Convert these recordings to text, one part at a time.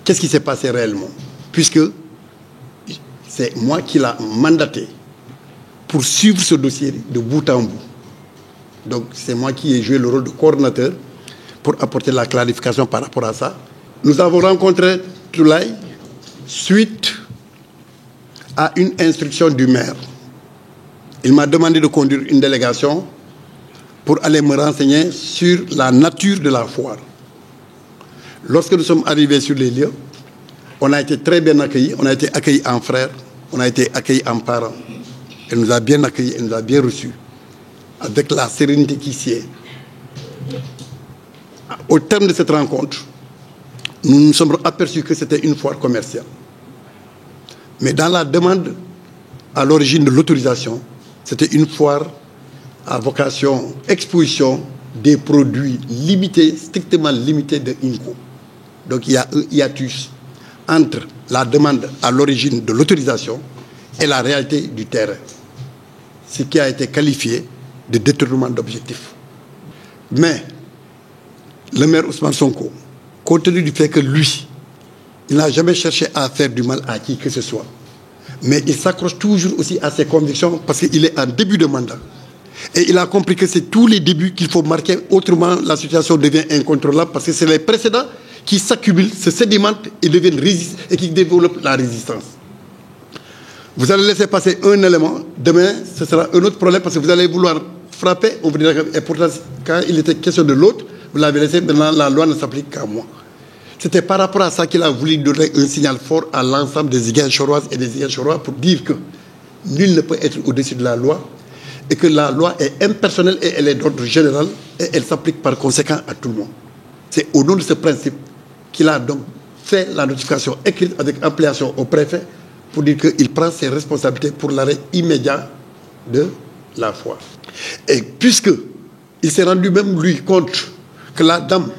qu'est-ce qui s'est passé réellement, puisque c'est moi qui l'a mandaté pour suivre ce dossier de bout en bout. Donc c'est moi qui ai joué le rôle de coordonnateur pour apporter la clarification par rapport à ça. Nous avons rencontré Toulaye suite à une instruction du maire. Il m'a demandé de conduire une délégation pour aller me renseigner sur la nature de la foire. Lorsque nous sommes arrivés sur les lieux, on a été très bien accueillis, on a été accueillis en frères, on a été accueillis en parents. Elle nous a bien accueillis, elle nous a bien reçus, avec la sérénité qui s'y est. Au terme de cette rencontre, nous nous sommes aperçus que c'était une foire commerciale. Mais dans la demande à l'origine de l'autorisation, c'était une foire à vocation exposition des produits limités, strictement limités de INCO. Donc il y a un hiatus entre la demande à l'origine de l'autorisation et la réalité du terrain, ce qui a été qualifié de détournement d'objectifs. Mais le maire Ousmane Sonko, compte tenu du fait que lui, il n'a jamais cherché à faire du mal à qui que ce soit, mais il s'accroche toujours aussi à ses convictions parce qu'il est en début de mandat. Et il a compris que c'est tous les débuts qu'il faut marquer, autrement la situation devient incontrôlable parce que c'est les précédents qui s'accumulent, se sédimentent et deviennent et qui développent la résistance. Vous allez laisser passer un élément, demain ce sera un autre problème parce que vous allez vouloir frapper, on vous dira que, et pourtant quand il était question de l'autre, vous l'avez laissé, maintenant la loi ne s'applique qu'à moi. C'était par rapport à ça qu'il a voulu donner un signal fort à l'ensemble des Ziguinchoroises et des Ziguinchorois pour dire que nul ne peut être au-dessus de la loi et que la loi est impersonnelle et elle est d'ordre général et elle s'applique par conséquent à tout le monde. C'est au nom de ce principe qu'il a donc fait la notification écrite avec ampliation au préfet pour dire qu'il prend ses responsabilités pour l'arrêt immédiat de la foire. Et puisqu'il s'est rendu même lui compte que la dame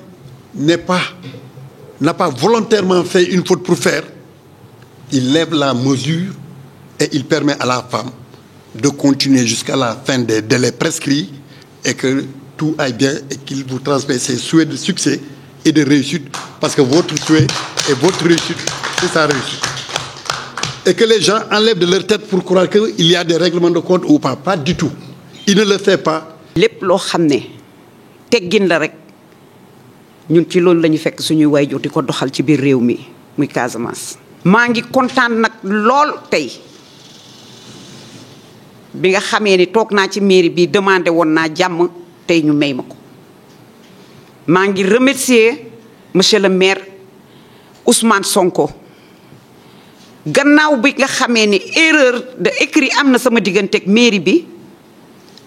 n'a pas volontairement fait une faute pour faire, il lève la mesure et il permet à la femme de continuer jusqu'à la fin des délais prescrits et que tout aille bien et qu'il vous transmet ses souhaits de succès et de réussite parce que votre souhait et votre réussite, c'est sa réussite. Et que les gens enlèvent de leur tête pour croire qu'il y a des règlements de compte ou pas. Pas du tout. Il ne le fait pas. lépp loo xam ne teggin la rek ñun ci loolu la ñu fekk suñuy waajur di ko doxal ci biir réew mi muy Casamance. maa ngi kontaan nag lool tey bi nga xamee ni toog naa ci mairie bi demandé woon naa jàmm tey ñu may ma ko. maa ngi remercier monsieur le maire Ousmane Sonko gannaaw bi nga xamee ni erreur de écrit am na sama digganteeg mairie bi.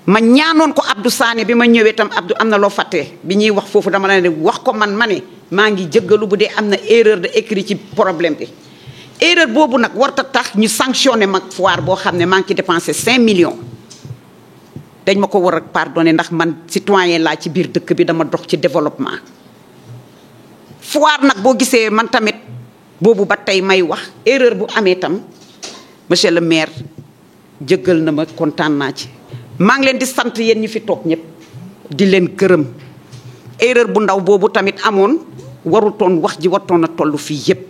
ma ñaanoon ko Abdou Sané bi ma ñëwee tam Abdou am na loo fàtte bi ñuy wax foofu dama la ne wax ko man ma ne maa ngi jëggalu bu dee am na erreur de écrit ci problème bi. erreur boobu nag warta tax ñu sanctionné mag foire boo xam ne maa ngi ci dépensé 5 millions dañ ma ko war a pardonné ndax man citoyen laa ci biir dëkk bi dama dox ci développement. foire nag boo gisee man tamit boobu ba tey may wax erreur bu amee tam monsieur le maire jëggal na ma kontaan naa ci. maa ngi leen di sant yéen ñi fi toog ñëpp di leen gërëm erreur bu ndaw boobu tamit amoon warutoon wax ji wartoon a toll fii yëpp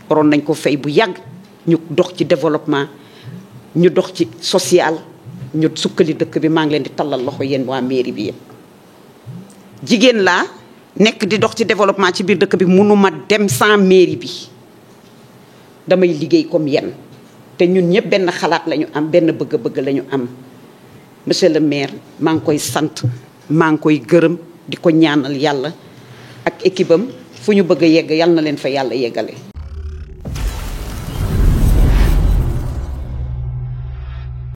waroon nañ ko fay bu yàgg ñu dox ci développement ñu dox ci social ñu sukkali dëkk bi maa ngi leen di tallal loxo yéen waa mairie bi yëpp. jigéen laa nekk di dox ci développement ci biir dëkk bi mënuma dem sans mairie bi damay liggéey comme yéen te ñun ñëpp benn xalaat la ñu am benn bëgg-bëgg la ñu am. monsieur le maire maa ngi koy sant maa ngi koy gërëm di ko ñaanal yàlla ak équipe am fu ñu bëgg a yegg yàlla na leen fa yàlla yeggale.